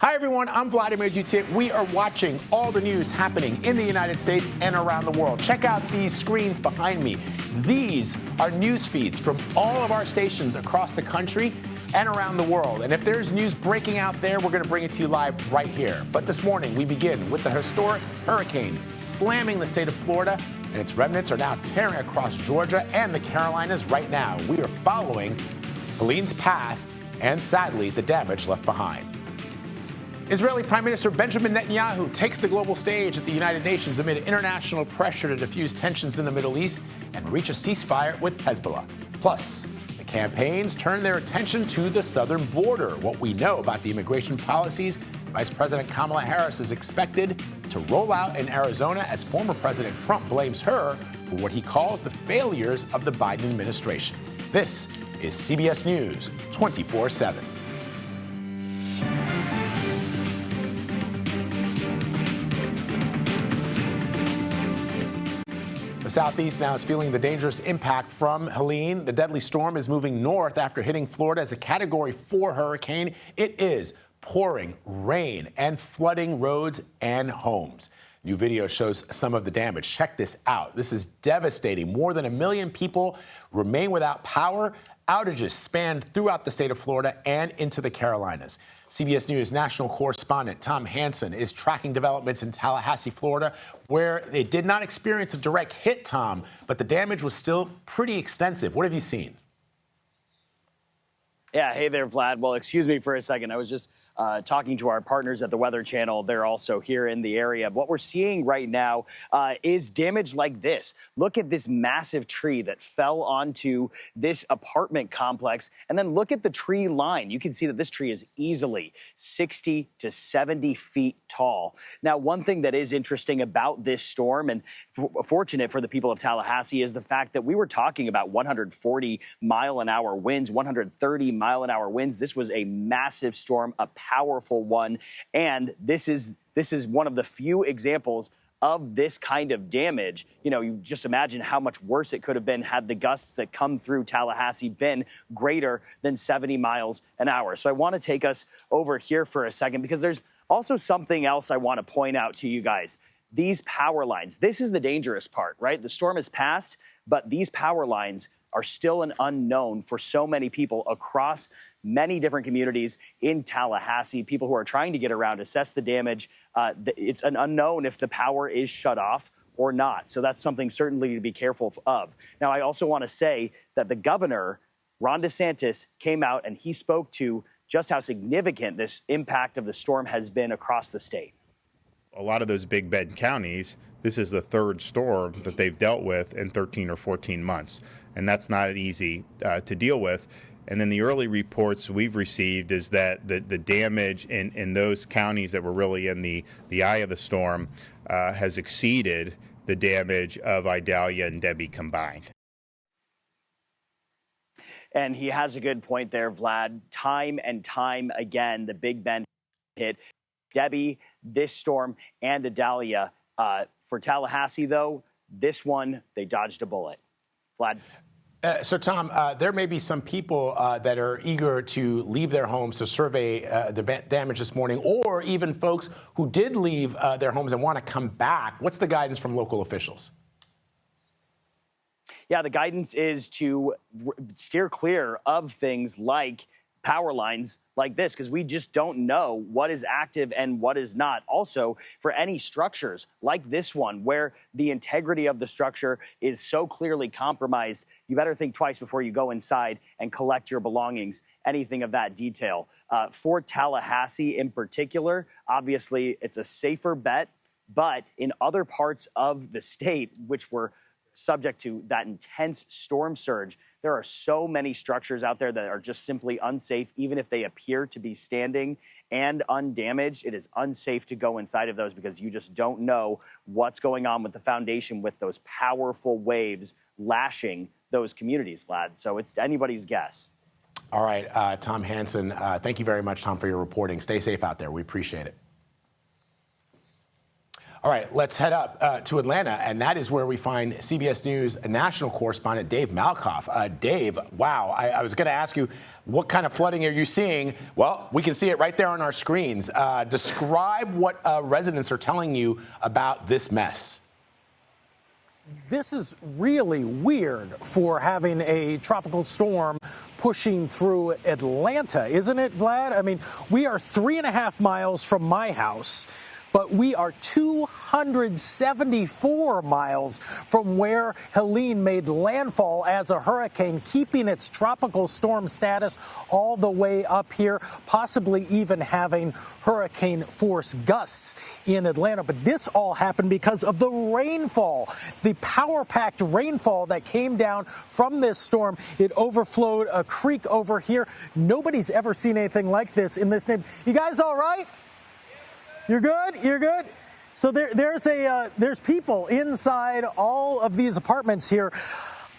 Hi, everyone. I'm Vladimir Dutit. We are watching all the news happening in the United States and around the world. Check out these screens behind me. These are news feeds from all of our stations across the country and around the world. And if there's news breaking out there, we're going to bring it to you live right here. But this morning, we begin with the historic hurricane slamming the state of Florida, and its remnants are now tearing across Georgia and the Carolinas right now. We are following Helene's path and, sadly, the damage left behind. Israeli Prime Minister Benjamin Netanyahu takes the global stage at the United Nations amid international pressure to defuse tensions in the Middle East and reach a ceasefire with Hezbollah. Plus, the campaigns turn their attention to the southern border. What we know about the immigration policies Vice President Kamala Harris is expected to roll out in Arizona as former President Trump blames her for what he calls the failures of the Biden administration. This is CBS News 24/7. The Southeast now is feeling the dangerous impact from Helene. The deadly storm is moving north after hitting Florida as a Category 4 hurricane. It is pouring rain and flooding roads and homes. New video shows some of the damage. Check this out. This is devastating. More than 1 million people remain without power. Outages spanned throughout the state of Florida and into the Carolinas. CBS News national correspondent Tom Hansen is tracking developments in Tallahassee, Florida, where they did not experience a direct hit, Tom, but the damage was still pretty extensive. What have you seen? Yeah, hey there, Vlad. Well, excuse me for a second. I was just talking to our partners at the Weather Channel. They're also here in the area. What we're seeing right now is damage like this. Look at this massive tree that fell onto this apartment complex. And then look at the tree line. You can see that this tree is easily 60 to 70 feet tall. Now, one thing that is interesting about this storm, and fortunate for the people of Tallahassee, is the fact that we were talking about 140-mile-an-hour winds, 130-mile-an-hour winds. This was a massive storm, a powerful one, and this is one of the few examples of this kind of damage. You know, you just imagine how much worse it could have been had the gusts that come through Tallahassee been greater than 70 miles an hour. So I want to take us over here for a second because there's also something else I want to point out to you guys. These power lines, this is the dangerous part, right? The storm has passed, but these power lines are still an unknown for so many people across many different communities in Tallahassee. People who are trying to get around, assess the damage. It's an unknown if the power is shut off or not. So that's something certainly to be careful of. Now, I also want to say that the governor, Ron DeSantis, came out and he spoke to just how significant this impact of the storm has been across the state. A lot of those Big Bend counties, this is the third storm that they've dealt with in 13 or 14 months. And that's not easy to deal with. And then the early reports we've received is that the damage in those counties that were really in the eye of the storm has exceeded the damage of Idalia and Debbie combined. And he has a good point there, Vlad. Time and time again, the Big Bend hit Debbie, this storm, and Idalia. For Tallahassee, though, this one, they dodged a bullet. Vlad? So, Tom, there may be some people that are eager to leave their homes to survey the damage this morning, or even folks who did leave their homes and want to come back. What's the guidance from local officials? Yeah, the guidance is to steer clear of things like power lines like this, because we just don't know what is active and what is not. Also, for any structures like this one, where the integrity of the structure is so clearly compromised, you better think twice before you go inside and collect your belongings, anything of that detail. For Tallahassee in particular, obviously it's a safer bet, but in other parts of the state, which were subject to that intense storm surge, there are so many structures out there that are just simply unsafe. Even if they appear to be standing and undamaged, it is unsafe to go inside of those because you just don't know what's going on with the foundation with those powerful waves lashing those communities, Vlad. So it's anybody's guess. All right, Tom Hansen, thank you very much, Tom, for your reporting. Stay safe out there. We appreciate it. All right, let's head up to Atlanta, and that is where we find CBS News national correspondent Dave Malkoff. Dave, wow, I was going to ask you, What kind of flooding are you seeing? Well, we can see it right there on our screens. Describe what residents are telling you about this mess. This is really weird for having a tropical storm pushing through Atlanta, isn't it, Vlad? I mean, we are 3.5 miles from my house, but we are 274 miles from where Helene made landfall as a hurricane, keeping its tropical storm status all the way up here, possibly even having hurricane force gusts in Atlanta. But this all happened because of the rainfall, the power-packed rainfall that came down from this storm. It overflowed a creek over here. Nobody's ever seen anything like this in this neighborhood. You guys all right? You're good? You're good? So there's people inside all of these apartments here.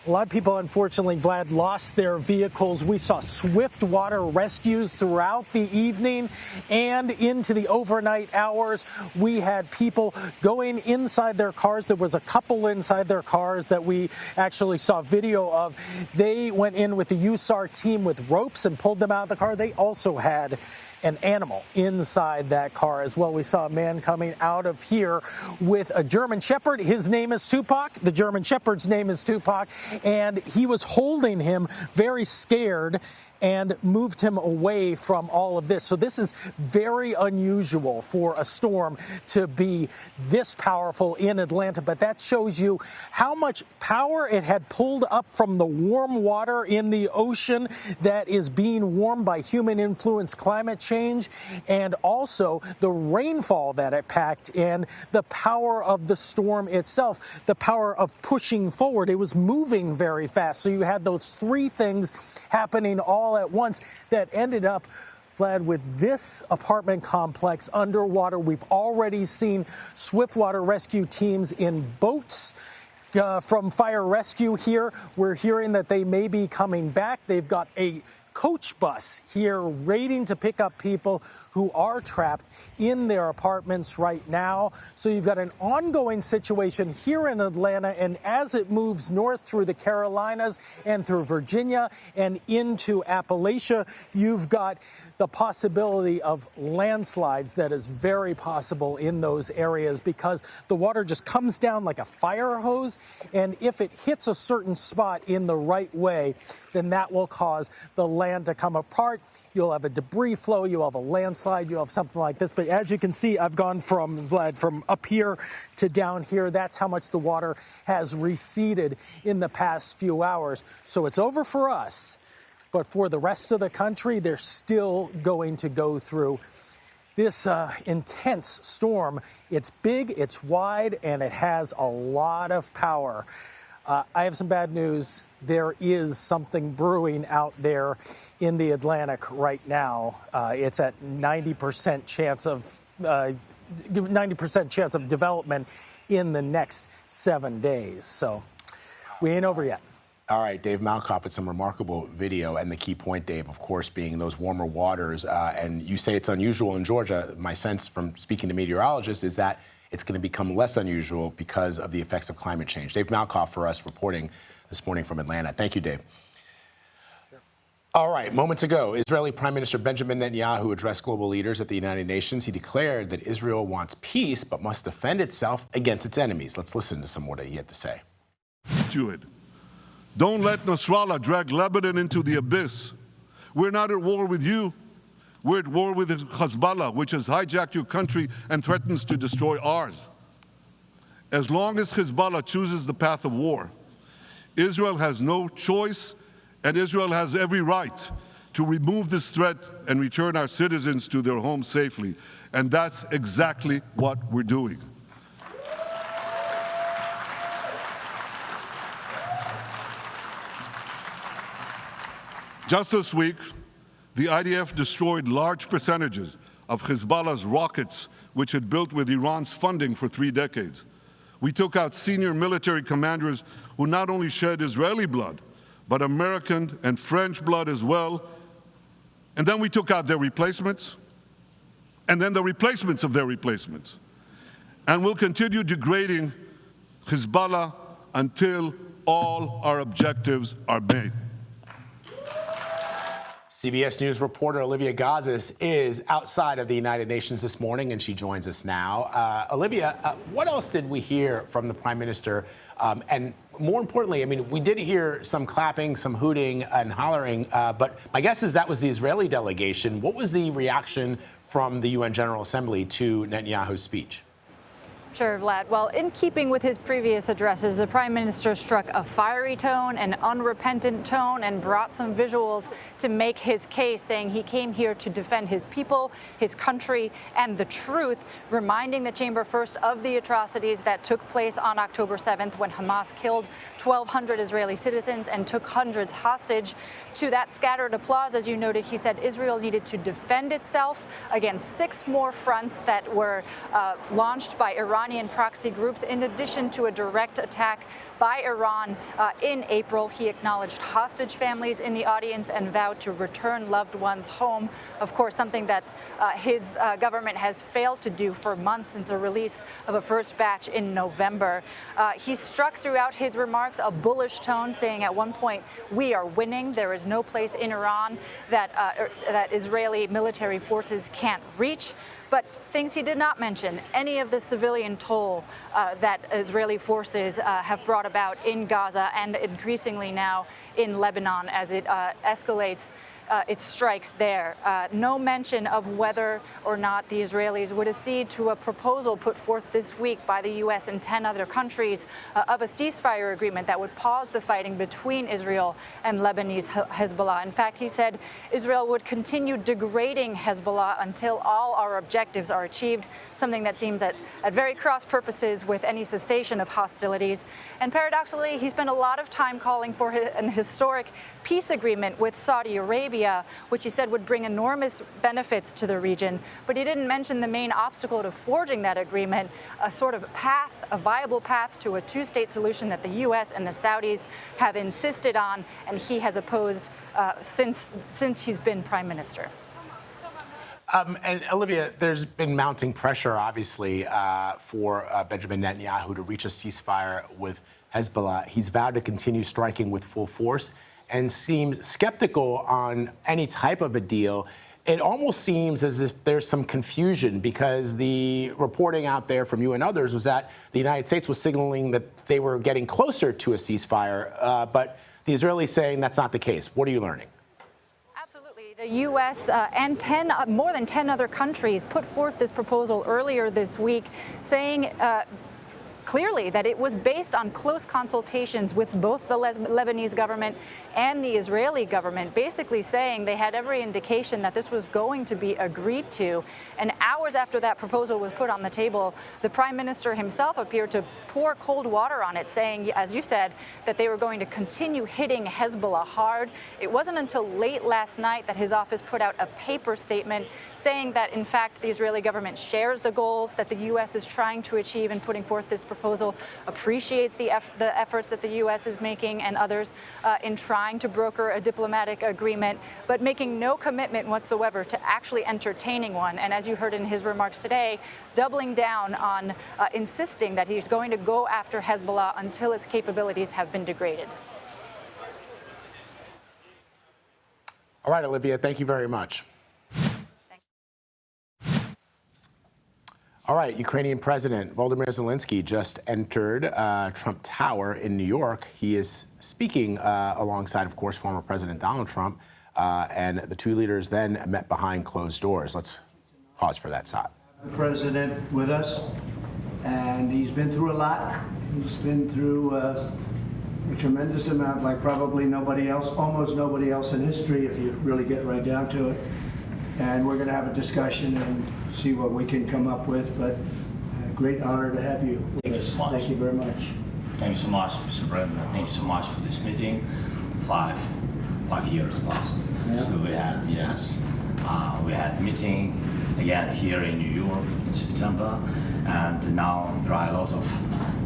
A lot of people, unfortunately, Vlad, lost their vehicles. We saw swift water rescues throughout the evening and into the overnight hours. We had people going inside their cars. There was a couple inside their cars that we actually saw video of. They went in with the USAR team with ropes and pulled them out of the car. They also had an animal inside that car as well. We saw a man coming out of here with a German Shepherd. His name is Tupac. The German Shepherd's name is Tupac. And he was holding him very scared and moved him away from all of this. So this is very unusual for a storm to be this powerful in Atlanta, but that shows you how much power it had pulled up from the warm water in the ocean that is being warmed by human-influenced climate change, and also the rainfall that it packed and the power of the storm itself, the power of pushing forward. It was moving very fast. So you had those three things happening all at once that ended up, Vlad, with this apartment complex underwater. We've already seen swiftwater rescue teams in boats from fire rescue here. We're hearing that they may be coming back. They've got a coach bus here waiting to pick up people who are trapped in their apartments right now. So you've got an ongoing situation here in Atlanta, and as it moves north through the Carolinas and through Virginia and into Appalachia, you've got the possibility of landslides that is very possible in those areas because the water just comes down like a fire hose, and if it hits a certain spot in the right way, then that will cause the land to come apart. You'll have a debris flow, you'll have a landslide, you'll have something like this. But as you can see, I've gone from, Vlad, from up here to down here. That's how much the water has receded in the past few hours. So it's over for us. But for the rest of the country, they're still going to go through this intense storm. It's big, it's wide, and it has a lot of power. I have some bad news. There is something brewing out there in the Atlantic right now. It's at 90% chance of 90% chance of development in the next 7 days. So we ain't over yet. All right, Dave Malkoff with some remarkable video, and the key point, Dave, of course, being those warmer waters. And you say it's unusual in Georgia. My sense from speaking to meteorologists is that it's going to become less unusual because of the effects of climate change. Dave Malkoff for us reporting this morning from Atlanta. Thank you, Dave. Sure. All right, moments ago, Israeli Prime Minister Benjamin Netanyahu addressed global leaders at the United Nations. He declared that Israel wants peace but must defend itself against its enemies. Let's listen to some more that he had to say. Don't let Nasrallah drag Lebanon into the abyss. We're not at war with you. We're at war with Hezbollah, which has hijacked your country and threatens to destroy ours. As long as Hezbollah chooses the path of war, Israel has no choice, and Israel has every right to remove this threat and return our citizens to their homes safely. And that's exactly what we're doing. Just this week, the IDF destroyed large percentages of Hezbollah's rockets, which it built with Iran's funding for 3 decades. We took out senior military commanders who not only shed Israeli blood, but American and French blood as well. And then we took out their replacements, and then the replacements of their replacements. And we'll continue degrading Hezbollah until all our objectives are made. CBS News reporter Olivia Gazis is outside of the United Nations this morning, and she joins us now. Olivia, what else did we hear from the Prime Minister? And more importantly, I mean, we did hear some clapping, some hooting and hollering, but my guess is that was the Israeli delegation. What was the reaction from the UN General Assembly to Netanyahu's speech? Sure, Vlad. Well, in keeping with his previous addresses, the Prime Minister struck a fiery tone, an unrepentant tone, and brought some visuals to make his case, saying he came here to defend his people, his country, and the truth, reminding the chamber first of the atrocities that took place on October 7th when Hamas killed 1,200 Israeli citizens and took hundreds hostage. To that scattered applause, as you noted, he said Israel needed to defend itself against 6 more fronts that were launched by Iranian proxy groups, in addition to a direct attack by Iran in April. He acknowledged hostage families in the audience and vowed to return loved ones home. Of course, something that his government has failed to do for months since the release of a first batch in November. He struck throughout his remarks a bullish tone, saying at one point, "We are winning. There is no place in Iran that Israeli military forces can't reach." But things he did not mention, any of the civilian toll that Israeli forces have brought about in Gaza and increasingly now in Lebanon as it escalates its strikes there. No mention of whether or not the Israelis would accede to a proposal put forth this week by the U.S. and 10 other countries of a ceasefire agreement that would pause the fighting between Israel and Lebanese Hezbollah. In fact, he said Israel would continue degrading Hezbollah until all our objectives are achieved, something that seems at very cross purposes with any cessation of hostilities. And paradoxically, he spent a lot of time calling for an historic peace agreement with Saudi Arabia, which he said would bring enormous benefits to the region. But he didn't mention the main obstacle to forging that agreement, a sort of path, a viable path to a 2-state solution that the U.S. and the Saudis have insisted on, and he has opposed since he's been prime minister. And Olivia, there's been mounting pressure, obviously, for Benjamin Netanyahu to reach a ceasefire with Hezbollah. He's vowed to continue striking with full force and seems skeptical on any type of a deal. It almost seems as if there's some confusion, because the reporting out there from you and others was that the United States was signaling that they were getting closer to a ceasefire, but the Israelis saying that's not the case. What are you learning? Absolutely. The U.S. And more than 10 other countries put forth this proposal earlier this week, saying clearly that it was based on close consultations with both the Lebanese government and the Israeli government, basically saying they had every indication that this was going to be agreed to. And hours after that proposal was put on the table, the prime minister himself appeared to pour cold water on it, saying, as you said, that they were going to continue hitting Hezbollah hard. It wasn't until late last night that his office put out a paper statement saying that, in fact, the Israeli government shares the goals that the U.S. is trying to achieve in putting forth this proposal, appreciates the efforts that the U.S. is making and others in trying to broker a diplomatic agreement, but making no commitment whatsoever to actually entertaining one. And as you heard in his remarks today, doubling down on insisting that he's going to go after Hezbollah until its capabilities have been degraded. All right, Olivia, thank you very much. All right, Ukrainian President Volodymyr Zelenskyy just entered Trump Tower in New York. He is speaking alongside, of course, former President Donald Trump, and the two leaders then met behind closed doors. Let's pause for that shot. The president with us, and he's been through a lot. He's been through a tremendous amount, like probably nobody else, almost nobody else in history, if you really get right down to it. And we're going to have a discussion and see what we can come up with, but great honor to have you. Thank you so much. Thank you very much. Thank you so much, Mr. President. Thank you so much for this meeting. Five years passed. Yeah. So we had meeting again here in New York in September, and now there are a lot of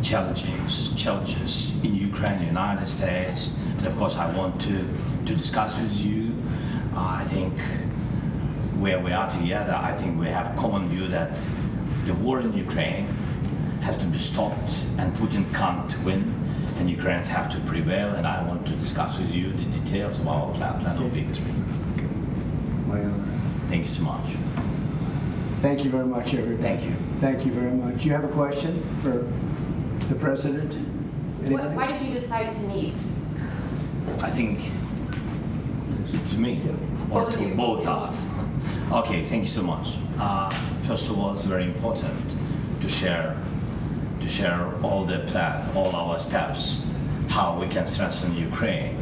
challenges in Ukraine, United States, and of course I want to discuss with you. I think where we are together, I think we have common view that the war in Ukraine has to be stopped and Putin can't win, and Ukrainians have to prevail, and I want to discuss with you the details of our plan of victory. My honor. Thank you so much. Thank you very much, everybody. Thank you. Thank you very much. You have a question for the president? Anybody? Why did you decide to meet? I think it's me, or Both of to you. both us. Okay, thank you so much. First of all, it's very important to share all the plan, all our steps, how we can strengthen Ukraine.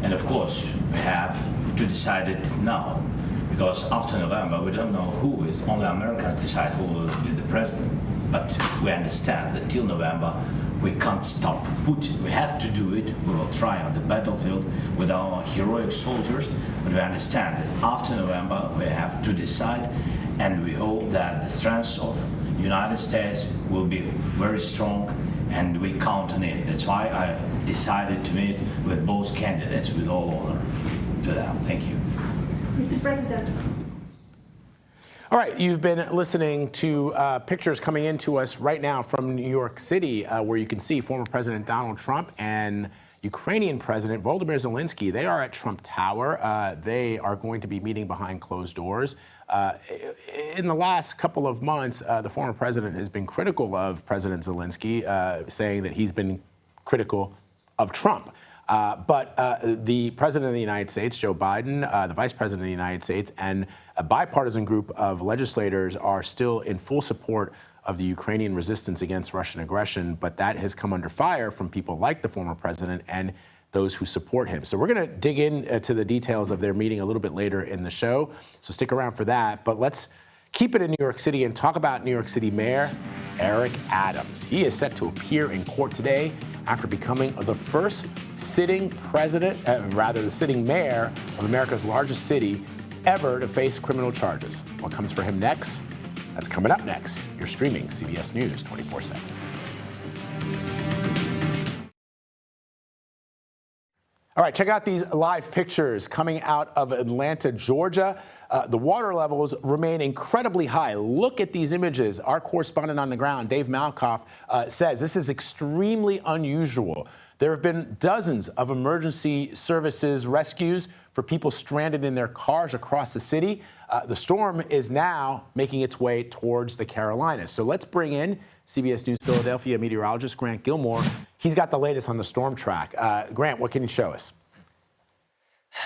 And of course, we have to decide it now, because after November, we don't know who is, only Americans decide who will be the president. But we understand that till November, we can't stop Putin. We have to do it. We will try on the battlefield with our heroic soldiers, but we understand that after November, we have to decide, and we hope that the strength of the United States will be very strong, and we count on it. That's why I decided to meet with both candidates with all honor to them. Thank you. Mr. President. All right, you've been listening to pictures coming into us right now from New York City, where you can see former President Donald Trump and Ukrainian President Volodymyr Zelenskyy. They are at Trump Tower. They are going to be meeting behind closed doors. In the last couple of months, the former president has been critical of President Zelenskyy, saying that he's been critical of Trump. But the president of the United States, Joe Biden, the vice president of the United States, and a bipartisan group of legislators are still in full support of the Ukrainian resistance against Russian aggression. But that has come under fire from people like the former president and those who support him. So we're going to dig into the details of their meeting a little bit later in the show. So stick around for that. But let's keep it in New York City and talk about New York City Mayor Eric Adams. He is set to appear in court today after becoming the first sitting the sitting mayor of America's largest city ever to face criminal charges. What comes for him next? That's coming up next. You're streaming CBS News 24/7. All right, check out these live pictures coming out of Atlanta, Georgia. The water levels remain incredibly high. Look at these images. Our correspondent on the ground, Dave Malkoff, says this is extremely unusual. There have been dozens of emergency services rescues for people stranded in their cars across the city. The storm is now making its way towards the Carolinas. So let's bring in CBS News Philadelphia meteorologist Grant Gilmore. He's got the latest on the storm track. Grant, what can you show us?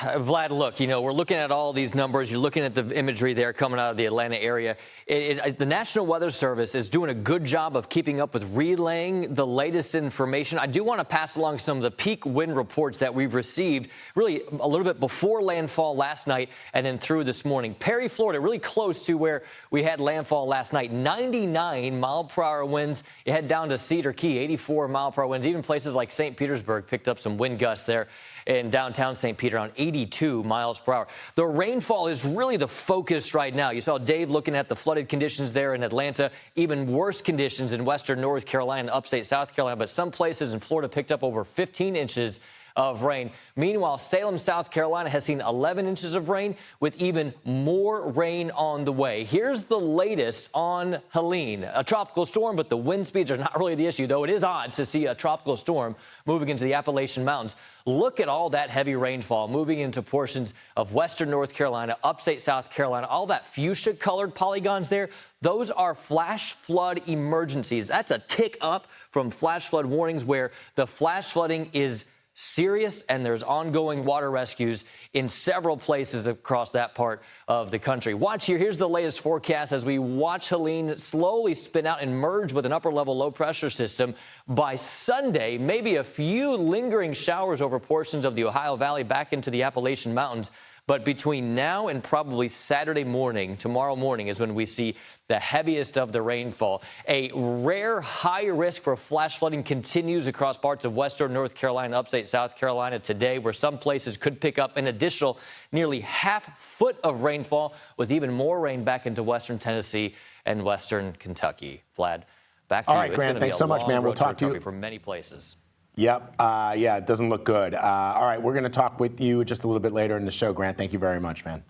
Vlad, look, we're looking at all these numbers. You're looking at the imagery there coming out of the Atlanta area. The National Weather Service is doing a good job of keeping up with relaying the latest information. I do want to pass along some of the peak wind reports that we've received really a little bit before landfall last night and then through this morning. Perry, Florida, really close to where we had landfall last night. 99 mile per hour winds. You head down to Cedar Key, 84 mile per hour winds. Even places like St. Petersburg picked up some wind gusts there in downtown St. Peter on 82 miles per hour. The rainfall is really the focus right now. You saw Dave looking at the flooded conditions there in Atlanta, even worse conditions in western North Carolina and upstate South Carolina, but some places in Florida picked up over 15 inches of rain. Meanwhile, Salem, South Carolina has seen 11 inches of rain with even more rain on the way. Here's the latest on Helene, a tropical storm, but the wind speeds are not really the issue, though it is odd to see a tropical storm moving into the Appalachian Mountains. Look at all that heavy rainfall moving into portions of western North Carolina, upstate South Carolina, all that fuchsia-colored polygons there. Those are flash flood emergencies. That's a tick up from flash flood warnings where the flash flooding is serious, and there's ongoing water rescues in several places across that part of the country. Watch here. Here's the latest forecast as we watch Helene slowly spin out and merge with an upper-level low-pressure system. By Sunday, maybe a few lingering showers over portions of the Ohio Valley back into the Appalachian Mountains. But between now and probably Saturday morning, tomorrow morning, is when we see the heaviest of the rainfall. A rare high risk for flash flooding continues across parts of western North Carolina, upstate South Carolina today, where some places could pick up an additional nearly half foot of rainfall, with even more rain back into western Tennessee and western Kentucky. Vlad, back to you. All right, Grant, thanks so much, man. We'll talk to you from many places. Yep. Yeah, it doesn't look good. All right, we're going to talk with you just a little bit later in the show, Grant. Thank you very much, man.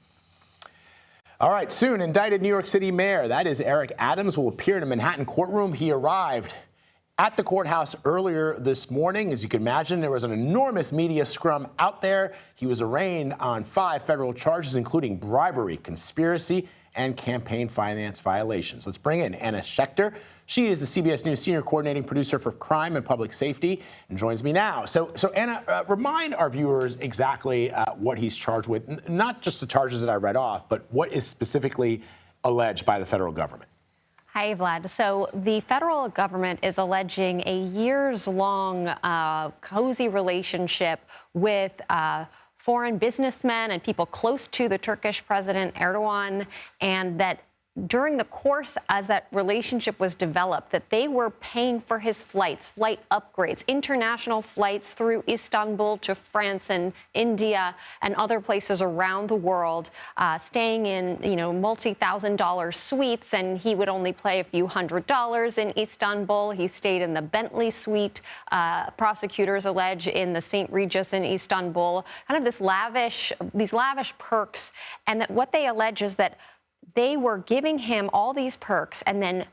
All right, soon, indicted New York City mayor, that is Eric Adams, will appear in a Manhattan courtroom. He arrived at the courthouse earlier this morning. As you can imagine, there was an enormous media scrum out there. He was arraigned on 5 federal charges, including bribery, conspiracy, and campaign finance violations. Let's bring in Anna Schechter. She is the CBS News senior coordinating producer for crime and public safety and joins me now. So Anna, remind our viewers exactly what he's charged with, not just the charges that I read off, but what is specifically alleged by the federal government. Hi, Vlad. So the federal government is alleging a years-long cozy relationship with foreign businessmen and people close to the Turkish President Erdogan, and that during the course as that relationship was developed, that they were paying for his flights, flight upgrades, international flights through Istanbul to France and India and other places around the world, staying in, multi-$1,000 suites, and he would only pay a few $100s in Istanbul. He stayed in the Bentley suite, prosecutors allege, in the St. Regis in Istanbul, kind of these lavish perks. And that what they allege is that they were giving him all these perks and then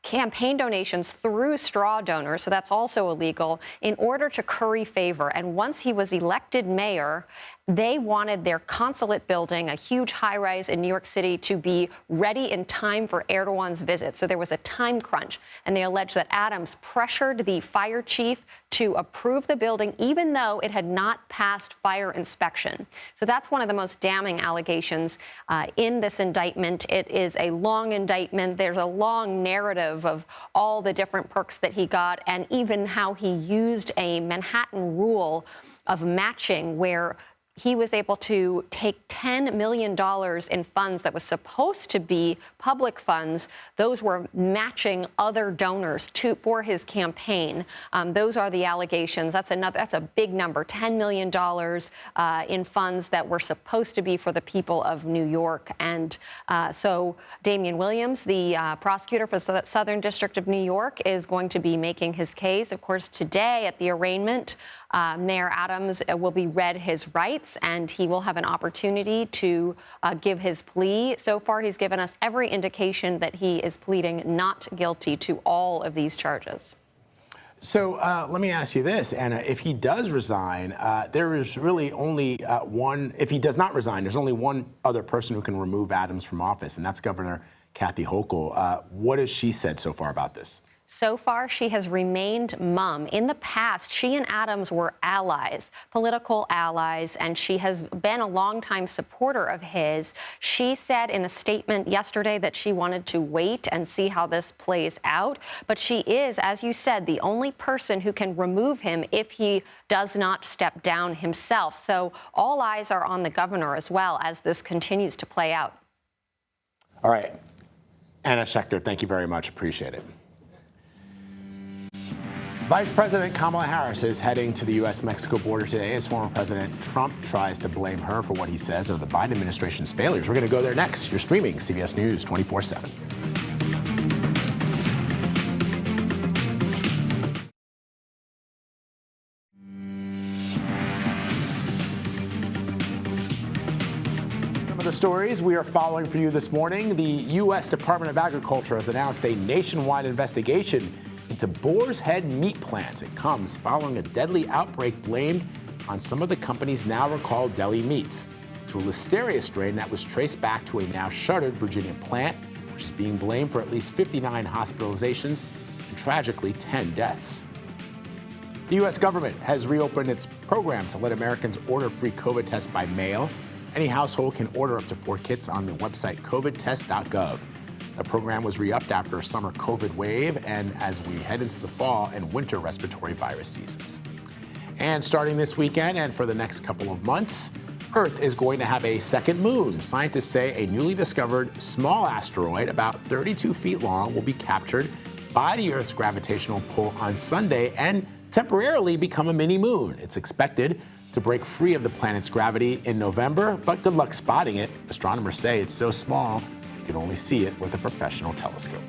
campaign donations through straw donors, so that's also illegal, in order to curry favor. And once he was elected mayor, they wanted their consulate building, a huge high-rise in New York City, to be ready in time for Erdogan's visit. So there was a time crunch, and they allege that Adams pressured the fire chief to approve the building, even though it had not passed fire inspection. So that's one of the most damning allegations in this indictment. It is a long indictment. There's a long narrative of all the different perks that he got, and even how he used a Manhattan rule of matching, where he was able to take $10 million in funds that was supposed to be public funds. Those were matching other donors for his campaign. Those are the allegations. That's a big number, $10 million in funds that were supposed to be for the people of New York. And so Damian Williams, the prosecutor for the Southern District of New York, is going to be making his case. Of course, today at the arraignment, Mayor Adams will be read his rights, and he will have an opportunity to give his plea. So far, he's given us every indication that he is pleading not guilty to all of these charges. So let me ask you this, Anna. If he does resign, there is really only one. If he does not resign, there's only one other person who can remove Adams from office, and that's Governor Kathy Hochul. What has she said so far about this? So far, she has remained mum. In the past, she and Adams were allies, political allies, and she has been a longtime supporter of his. She said in a statement yesterday that she wanted to wait and see how this plays out. But she is, as you said, the only person who can remove him if he does not step down himself. So all eyes are on the governor as well as this continues to play out. All right. Anna Schechter, thank you very much. Appreciate it. Vice President Kamala Harris is heading to the U.S.-Mexico border today as former President Trump tries to blame her for what he says are the Biden administration's failures. We're going to go there next. You're streaming CBS News 24/7. The stories we are following for you this morning. The U.S. Department of Agriculture has announced a nationwide investigation into Boar's Head meat plants. It comes following a deadly outbreak blamed on some of the company's now recalled deli meats to a listeria strain that was traced back to a now shuttered Virginia plant, which is being blamed for at least 59 hospitalizations and tragically 10 deaths. The U.S. government has reopened its program to let Americans order free COVID tests by mail. Any household can order up to 4 kits on the website covidtest.gov. The program was re-upped after a summer COVID wave and as we head into the fall and winter respiratory virus seasons. And starting this weekend and for the next couple of months, Earth is going to have a second moon. Scientists say a newly discovered small asteroid about 32 feet long will be captured by the Earth's gravitational pull on Sunday and temporarily become a mini moon. It's expected to break free of the planet's gravity in November, but good luck spotting it. Astronomers say it's so small you can only see it with a professional telescope.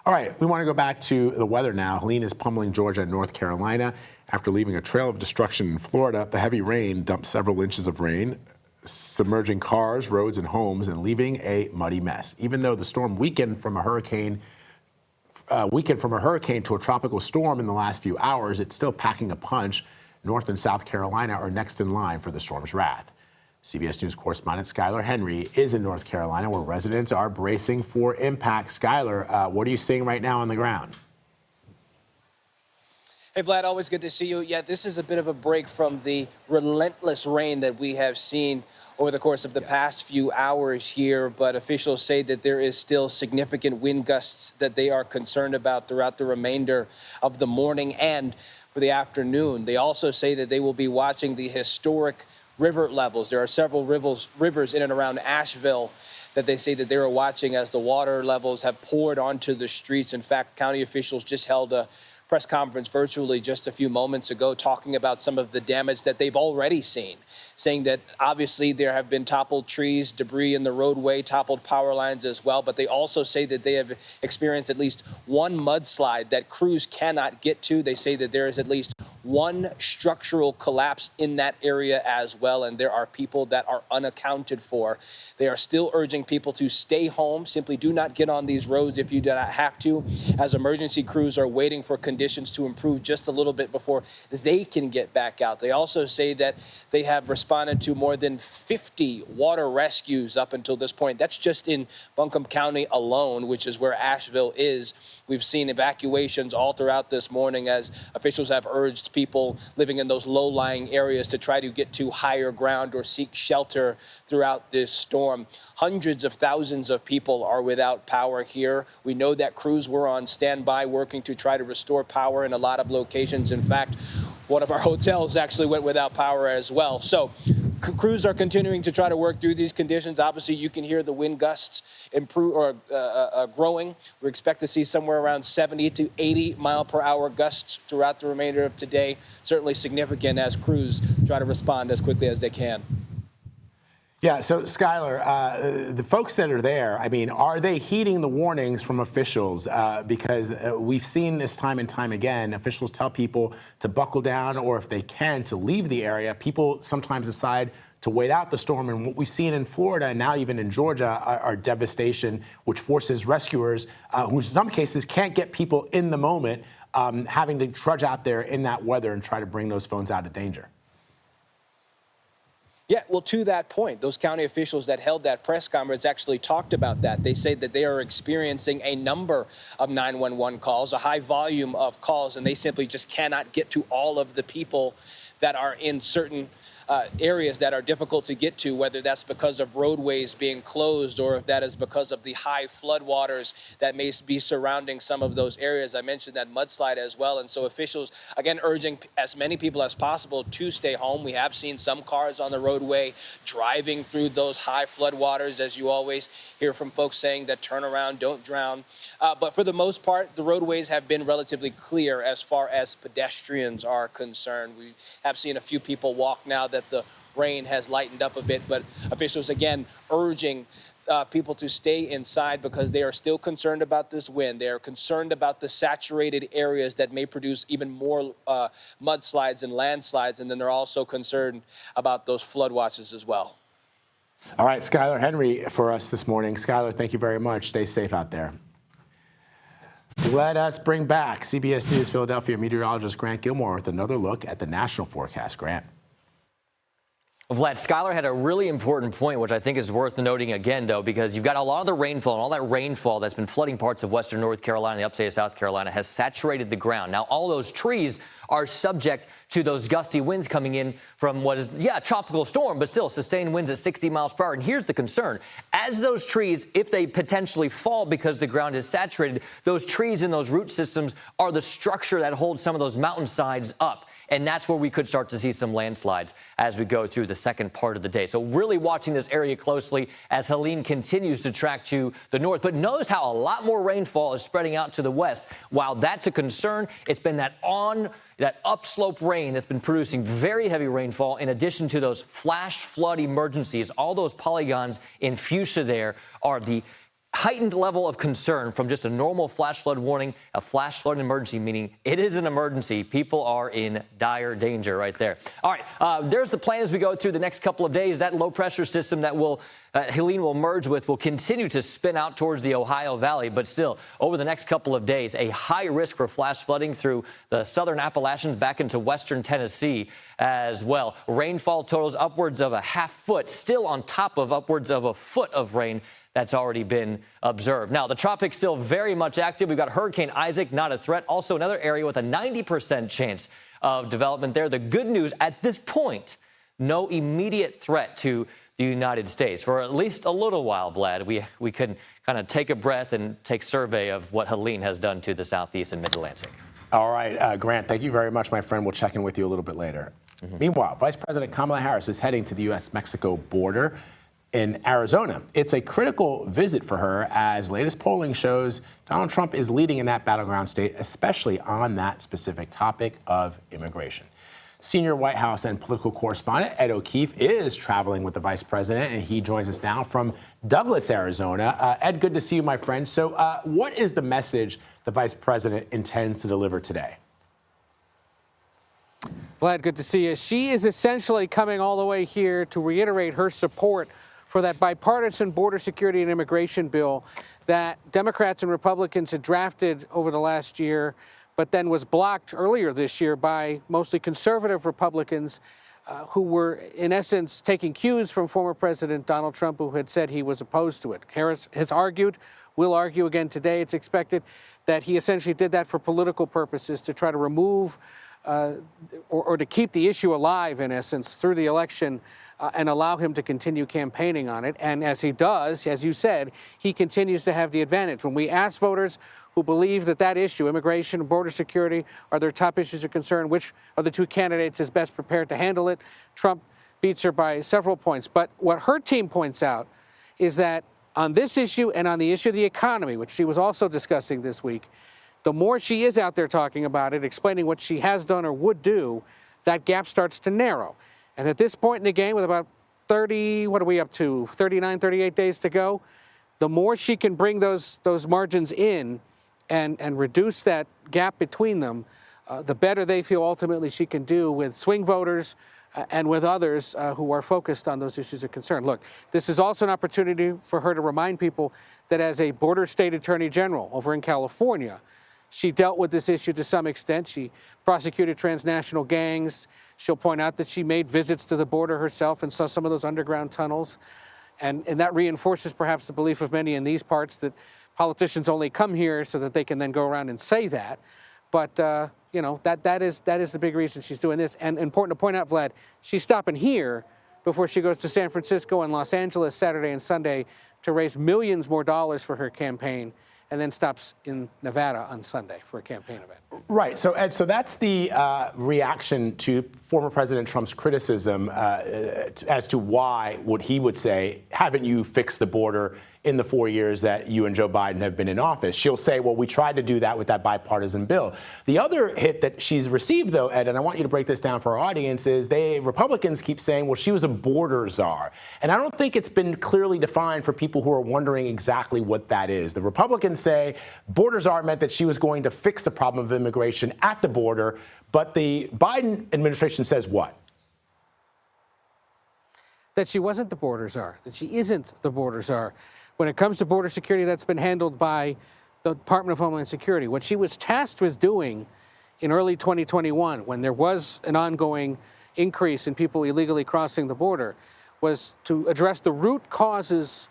All right, we want to go back to the weather now. Helene is pummeling Georgia and North Carolina. After leaving a trail of destruction in Florida, the heavy rain dumped several inches of rain, submerging cars, roads, and homes, and leaving a muddy mess. Even though the storm weakened from a hurricane weakened from a hurricane to a tropical storm in the last few hours, it's still packing a punch. North and South Carolina are next in line for the storm's wrath. CBS News correspondent Skylar Henry is in North Carolina, where residents are bracing for impact. Skylar, what are you seeing right now on the ground? Hey, Vlad, always good to see you. Yeah, this is a bit of a break from the relentless rain that we have seen over the course of the past few hours here, but officials say that there is still significant wind gusts that they are concerned about throughout the remainder of the morning and for the afternoon. They also say that they will be watching the historic river levels. There are several rivers in and around Asheville that they say that they are watching as the water levels have poured onto the streets. In fact, county officials just held a press conference virtually just a few moments ago talking about some of the damage that they've already seen, saying that obviously there have been toppled trees, debris in the roadway, toppled power lines as well, but they also say that they have experienced at least one mudslide that crews cannot get to. They say that there is at least one structural collapse in that area as well, and there are people that are unaccounted for. They are still urging people to stay home, simply do not get on these roads if you do not have to, as emergency crews are waiting for conditions to improve just a little bit before they can get back out. They also say that they have responded to more than 50 water rescues up until this point. That's just in Buncombe County alone, which is where Asheville is. We've seen evacuations all throughout this morning as officials have urged people living in those low-lying areas to try to get to higher ground or seek shelter throughout this storm. Hundreds of thousands of people are without power here. We know that crews were on standby working to try to restore power in a lot of locations. In fact, one of our hotels actually went without power as well. So crews are continuing to try to work through these conditions. Obviously, you can hear the wind gusts growing. We expect to see somewhere around 70 to 80 mile per hour gusts throughout the remainder of today. Certainly significant as crews try to respond as quickly as they can. Yeah, so Skylar, the folks that are there, I mean, are they heeding the warnings from officials? Because we've seen this time and time again, officials tell people to buckle down or if they can, to leave the area. People sometimes decide to wait out the storm. And what we've seen in Florida and now even in Georgia are devastation, which forces rescuers, who in some cases can't get people in the moment, having to trudge out there in that weather and try to bring those phones out of danger. Yeah, well, to that point, those county officials that held that press conference actually talked about that. They say that they are experiencing a number of 911 calls, a high volume of calls, and they simply just cannot get to all of the people that are in certain areas that are difficult to get to, whether that's because of roadways being closed or if that is because of the high floodwaters that may be surrounding some of those areas. I mentioned that mudslide as well. And so officials, again, urging as many people as possible to stay home. We have seen some cars on the roadway driving through those high floodwaters, as you always hear from folks saying that turn around, don't drown. But for the most part, the roadways have been relatively clear as far as pedestrians are concerned. We have seen a few people walk now that the rain has lightened up a bit, but officials again urging people to stay inside because they are still concerned about this wind. They are concerned about the saturated areas that may produce even more mudslides and landslides, and then they're also concerned about those flood watches as well. All right, Skylar Henry for us this morning. Skylar, thank you very much. Stay safe out there. Let us bring back CBS News Philadelphia meteorologist Grant Gilmore with another look at the national forecast. Grant. Vlad, Skylar had a really important point, which I think is worth noting again, though, because you've got a lot of the rainfall, and all that rainfall that's been flooding parts of western North Carolina and the upstate of South Carolina has saturated the ground. Now, all those trees are subject to those gusty winds coming in from what is, a tropical storm, but still sustained winds at 60 miles per hour. And here's the concern. As those trees, if they potentially fall because the ground is saturated, those trees and those root systems are the structure that holds some of those mountainsides up. And that's where we could start to see some landslides as we go through the second part of the day. So really watching this area closely as Helene continues to track to the north. But notice how a lot more rainfall is spreading out to the west. While that's a concern, it's been that upslope rain that's been producing very heavy rainfall in addition to those flash flood emergencies. All those polygons in fuchsia there are the heightened level of concern from just a normal flash flood warning, a flash flood emergency, meaning it is an emergency. People are in dire danger right there. All right, there's the plan as we go through the next couple of days. That low pressure system that Helene will merge with will continue to spin out towards the Ohio Valley, but still, over the next couple of days, a high risk for flash flooding through the southern Appalachians back into western Tennessee as well. Rainfall totals upwards of a half foot, still on top of upwards of a foot of rain that's already been observed. Now, the tropics still very much active. We've got Hurricane Isaac, not a threat. Also, another area with a 90% chance of development there. The good news at this point, no immediate threat to the United States. For at least a little while, Vlad, we can kind of take a breath and take survey of what Helene has done to the southeast and mid-Atlantic. All right, Grant, thank you very much, my friend. We'll check in with you a little bit later. Meanwhile, Vice President Kamala Harris is heading to the U.S.-Mexico border in Arizona. It's a critical visit for her as latest polling shows Donald Trump is leading in that battleground state, especially on that specific topic of immigration. Senior White House and political correspondent Ed O'Keefe is traveling with the vice president, and he joins us now from Douglas, Arizona. Ed, good to see you, my friend. So what is the message the vice president intends to deliver today? Vlad, good to see you. She is essentially coming all the way here to reiterate her support for that bipartisan border security and immigration bill that Democrats and Republicans had drafted over the last year, but then was blocked earlier this year by mostly conservative Republicans who were, in essence, taking cues from former President Donald Trump, who had said he was opposed to it. Harris has argued, will argue again today, it's expected, that he essentially did that for political purposes to try to remove or to keep the issue alive, in essence, through the election and allow him to continue campaigning on it. And as he does, as you said, he continues to have the advantage. When we ask voters who believe that that issue, immigration and border security, are their top issues of concern, which of the two candidates is best prepared to handle it, Trump beats her by several points. But what her team points out is that on this issue and on the issue of the economy, which she was also discussing this week, the more she is out there talking about it, explaining what she has done or would do, that gap starts to narrow. And at this point in the game, with about 30, what are we up to, 39, 38 days to go, the more she can bring those margins in and reduce that gap between them, the better they feel ultimately she can do with swing voters and with others who are focused on those issues of concern. Look, this is also an opportunity for her to remind people that as a border state attorney general over in California, she dealt with this issue to some extent. She prosecuted transnational gangs. She'll point out that she made visits to the border herself and saw some of those underground tunnels. And that reinforces perhaps the belief of many in these parts that politicians only come here so that they can then go around and say that. But, that is the big reason she's doing this. And important to point out, Vlad, she's stopping here before she goes to San Francisco and Los Angeles Saturday and Sunday to raise millions more dollars for her campaign, and then stops in Nevada on Sunday for a campaign event. Right. So, Ed, so that's the reaction to former President Trump's criticism as to why, what he would say, haven't you fixed the border in the 4 years that you and Joe Biden have been in office? She'll say, well, we tried to do that with that bipartisan bill. The other hit that she's received, though, Ed, and I want you to break this down for our audience, is Republicans keep saying, well, she was a border czar. And I don't think it's been clearly defined for people who are wondering exactly what that is. The Republicans say border czar meant that she was going to fix the problem of immigration at the border, but the Biden administration says what? That she wasn't the border czar, that she isn't the border czar. When it comes to border security, that's been handled by the Department of Homeland Security. What she was tasked with doing in early 2021, when there was an ongoing increase in people illegally crossing the border, was to address the root causes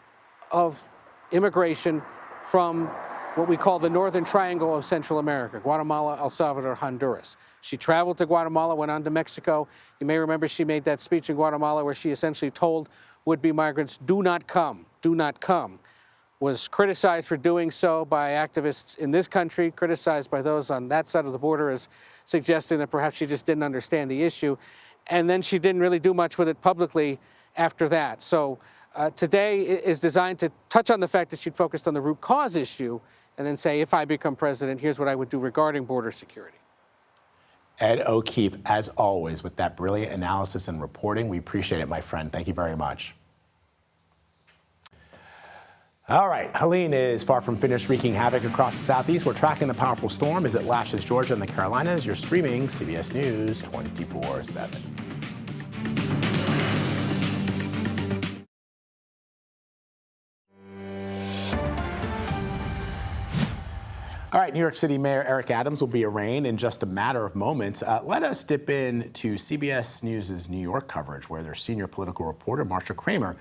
of immigration from what we call the Northern Triangle of Central America, Guatemala, El Salvador, Honduras. She traveled to Guatemala, went on to Mexico. You may remember she made that speech in Guatemala where she essentially told would-be migrants, do not come, do not come. Was criticized for doing so by activists in this country, criticized by those on that side of the border as suggesting that perhaps she just didn't understand the issue. And then she didn't really do much with it publicly after that. So today is designed to touch on the fact that she'd focused on the root cause issue and then say, if I become president, here's what I would do regarding border security. Ed O'Keefe, as always, with that brilliant analysis and reporting. We appreciate it, my friend. Thank you very much. All right, Helene is far from finished wreaking havoc across the southeast. We're tracking the powerful storm as it lashes Georgia and the Carolinas. You're streaming CBS News 24/7. All right, New York City Mayor Eric Adams will be arraigned in just a matter of moments. Let us dip into CBS News' New York coverage, where their senior political reporter, Marsha Kramer,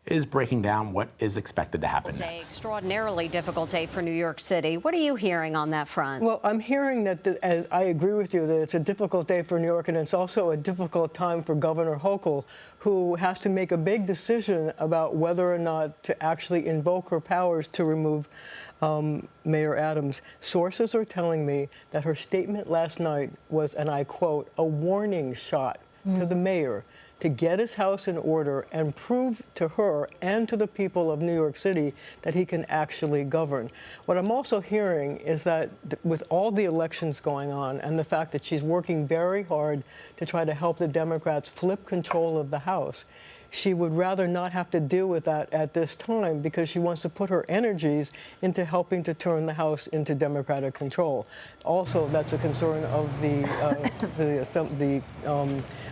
is breaking down what is expected to happen next. Extraordinarily difficult day for New York City. What are you hearing on that front? Well, I'm hearing that, as I agree with you, that it's a difficult day for New York, and it's also a difficult time for Governor Hochul, who has to make a big decision about whether or not to actually invoke her powers to remove Mayor Adams. Sources are telling me that her statement last night was, and I quote, a warning shot to the mayor to get his house in order and prove to her and to the people of New York City that he can actually govern. What I'm also hearing is that with all the elections going on and the fact that she's working very hard to try to help the Democrats flip control of the House, she would rather not have to deal with that at this time because she wants to put her energies into helping to turn the House into Democratic control. Also, that's a concern of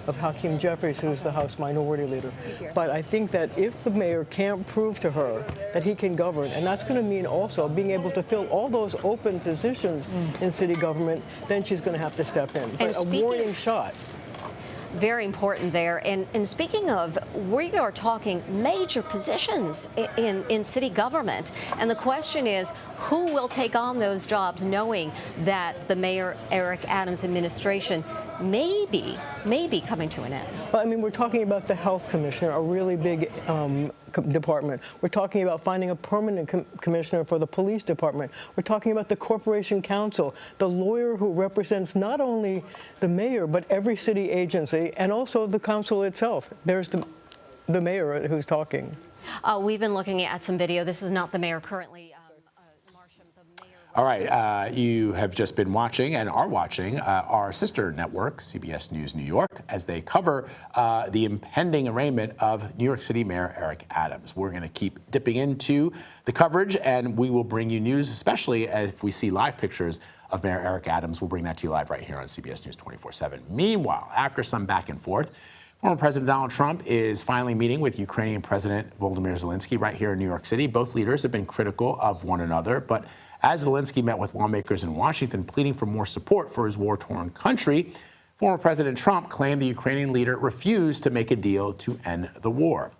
of Hakeem Jeffries, who's the House Minority Leader. But I think that if the mayor can't prove to her that he can govern, and that's going to mean also being able to fill all those open positions in city government, then she's going to have to step in. But a warning shot. Very important there. And speaking of, we are talking major positions in city government. And the question is, who will take on those jobs knowing that the Mayor Eric Adams administration may be coming to an end? Well, I mean, we're talking about the health commissioner, a really big department. We're talking about finding a permanent commissioner for the police department. We're talking about the corporation counsel, the lawyer who represents not only the mayor, but every city agency, and also the council itself. There's the mayor who's talking. We've been looking at some video. This is not the mayor currently. All right, you have just been watching and are watching our sister network, CBS News New York, as they cover the impending arraignment of New York City Mayor Eric Adams. We're going to keep dipping into the coverage, and we will bring you news, especially if we see live pictures of Mayor Eric Adams. We'll bring that to you live right here on CBS News 24/7. Meanwhile, after some back and forth, former President Donald Trump is finally meeting with Ukrainian President Volodymyr Zelenskyy right here in New York City. Both leaders have been critical of one another, but as Zelenskyy met with lawmakers in Washington pleading for more support for his war-torn country, former President Trump claimed the Ukrainian leader refused to make a deal to end the war.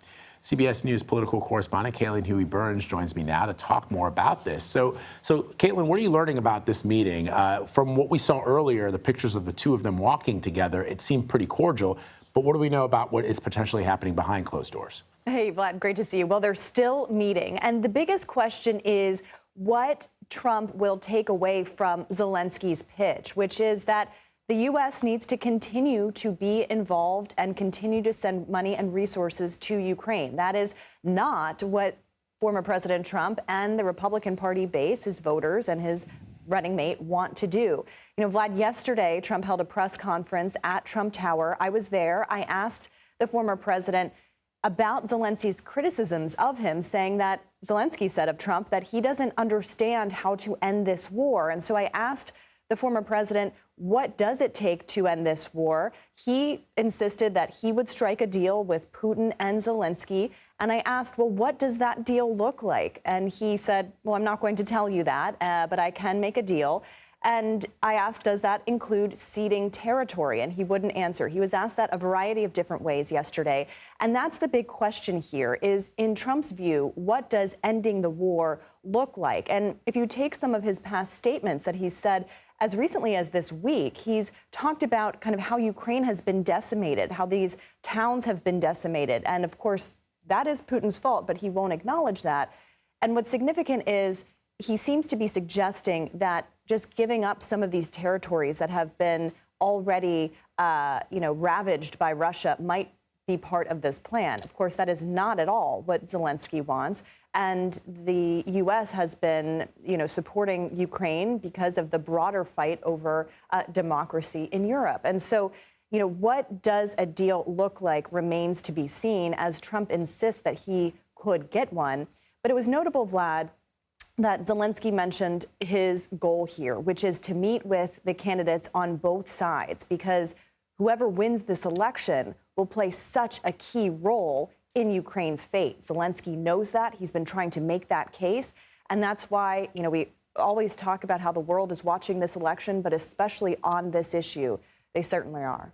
CBS News political correspondent Helene Huey-Burns joins me now to talk more about this. So Caitlin, what are you learning about this meeting? From what we saw earlier, the pictures of the two of them walking together, it seemed pretty cordial. But what do we know about what is potentially happening behind closed doors? Hey, Vlad, great to see you. Well, they're still meeting. And the biggest question is what Trump will take away from Zelensky's pitch, which is that the U.S. needs to continue to be involved and continue to send money and resources to Ukraine. That is not what former President Trump and the Republican Party base, his voters and his running mate, want to do. You know, Vlad, yesterday, Trump held a press conference at Trump Tower. I was there. I asked the former president about Zelensky's criticisms of him, saying that Zelenskyy said of Trump that he doesn't understand how to end this war. And so I asked the former president, what does it take to end this war? He insisted that he would strike a deal with Putin and Zelenskyy. And I asked, well, what does that deal look like? And he said, well, I'm not going to tell you that, but I can make a deal. And I asked, does that include ceding territory? And he wouldn't answer. He was asked that a variety of different ways yesterday. And that's the big question here is, in Trump's view, what does ending the war look like? And if you take some of his past statements that he's said as recently as this week, he's talked about kind of how Ukraine has been decimated, how these towns have been decimated. And of course, that is Putin's fault, but he won't acknowledge that. And what's significant is he seems to be suggesting that just giving up some of these territories that have been already, ravaged by Russia might be part of this plan. Of course, that is not at all what Zelenskyy wants. And the U.S. has been, supporting Ukraine because of the broader fight over democracy in Europe. And so, what does a deal look like remains to be seen as Trump insists that he could get one. But it was notable, Vlad, that Zelensky mentioned his goal here, which is to meet with the candidates on both sides, because whoever wins this election will play such a key role in Ukraine's fate. Zelensky knows that. He's been trying to make that case. And that's why, we always talk about how the world is watching this election, but especially on this issue, they certainly are.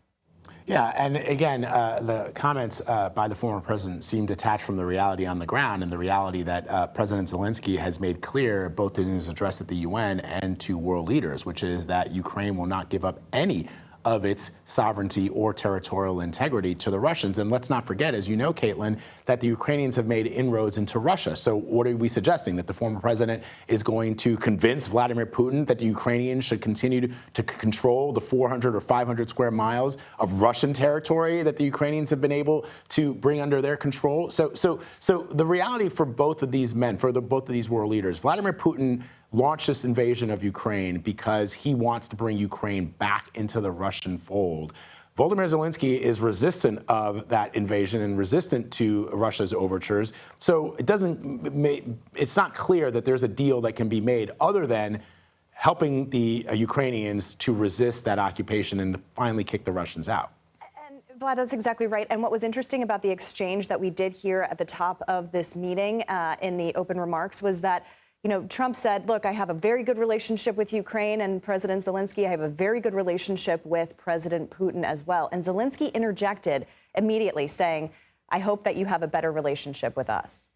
Yeah, and again, the comments by the former president seem detached from the reality on the ground, and the reality that President Zelensky has made clear both in his address at the UN and to world leaders, which is that Ukraine will not give up any of its sovereignty or territorial integrity to the Russians. And let's not forget, as you know, Caitlin, that the Ukrainians have made inroads into Russia. So what are we suggesting? That the former president is going to convince Vladimir Putin that the Ukrainians should continue to control the 400 or 500 square miles of Russian territory that the Ukrainians have been able to bring under their control? So the reality for both of these men, for both of these world leaders, Vladimir Putin launched this invasion of Ukraine because he wants to bring Ukraine back into the Russian fold. Volodymyr Zelensky is resistant of that invasion and resistant to Russia's overtures. So it's not clear that there's a deal that can be made other than helping the Ukrainians to resist that occupation and finally kick the Russians out. And Vlad, that's exactly right. And what was interesting about the exchange that we did here at the top of this meeting in the open remarks was that Trump said, look, I have a very good relationship with Ukraine and President Zelensky. I have a very good relationship with President Putin as well. And Zelensky interjected immediately saying, I hope that you have a better relationship with us.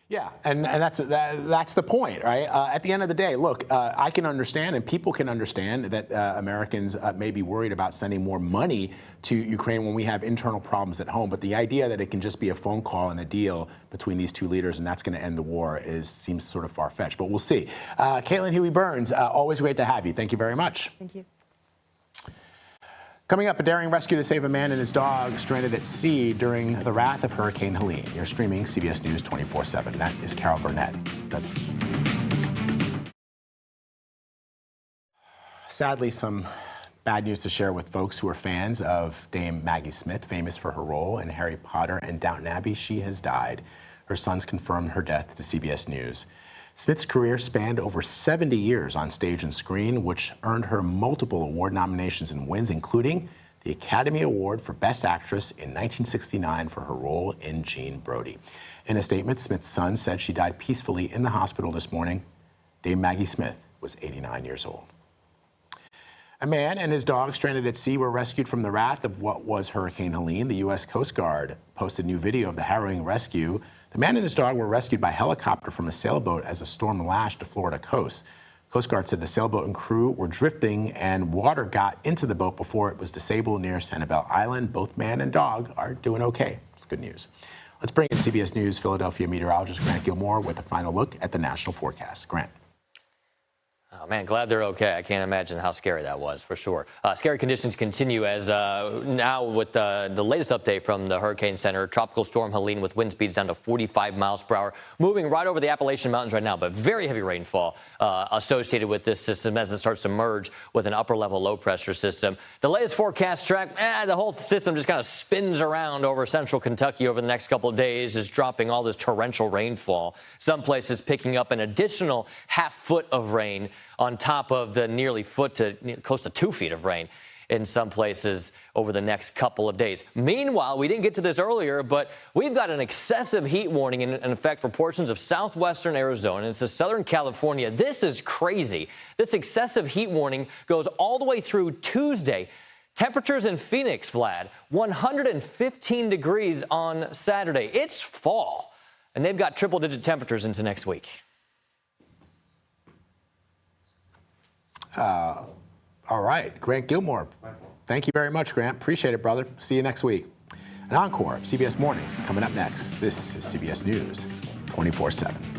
Yeah, and that's the point, right? At the end of the day, look, I can understand and people can understand that Americans may be worried about sending more money to Ukraine when we have internal problems at home. But the idea that it can just be a phone call and a deal between these two leaders and that's going to end the war seems sort of far-fetched. But we'll see. Caitlin Huey-Burns, always great to have you. Thank you very much. Thank you. Coming up, a daring rescue to save a man and his dog stranded at sea during the wrath of Hurricane Helene. You're streaming CBS News 24/7. That is Carol Burnett. Sadly, some bad news to share with folks who are fans of Dame Maggie Smith, famous for her role in Harry Potter and Downton Abbey. She has died. Her sons confirmed her death to CBS News. Smith's career spanned over 70 years on stage and screen, which earned her multiple award nominations and wins, including the Academy Award for Best Actress in 1969 for her role in Jean Brodie. In a statement, Smith's son said she died peacefully in the hospital this morning. Dame Maggie Smith was 89 years old. A man and his dog stranded at sea were rescued from the wrath of what was Hurricane Helene. The U.S. Coast Guard posted new video of the harrowing rescue. The man and his dog were rescued by helicopter from a sailboat as a storm lashed the Florida coast. Coast Guard said the sailboat and crew were drifting and water got into the boat before it was disabled near Sanibel Island. Both man and dog are doing okay. It's good news. Let's bring in CBS News Philadelphia meteorologist Grant Gilmore with a final look at the national forecast. Grant. Oh, man, glad they're okay. I can't imagine how scary that was, for sure. Scary conditions continue as now with the latest update from the Hurricane Center. Tropical storm Helene with wind speeds down to 45 miles per hour, moving right over the Appalachian Mountains right now, but very heavy rainfall associated with this system as it starts to merge with an upper-level low-pressure system. The latest forecast track, the whole system just kind of spins around over central Kentucky over the next couple of days, is dropping all this torrential rainfall. Some places picking up an additional half foot of rain on top of the nearly foot to close to 2 feet of rain in some places over the next couple of days. Meanwhile, we didn't get to this earlier, but we've got an excessive heat warning in effect for portions of southwestern Arizona and to southern California. This is crazy. This excessive heat warning goes all the way through Tuesday. Temperatures in Phoenix, Vlad, 115 degrees on Saturday. It's fall, and they've got triple-digit temperatures into next week. All right, Grant Gilmore. Thank you very much, Grant. Appreciate it, brother. See you next week. An encore of CBS Mornings coming up next. This is CBS News 24/7.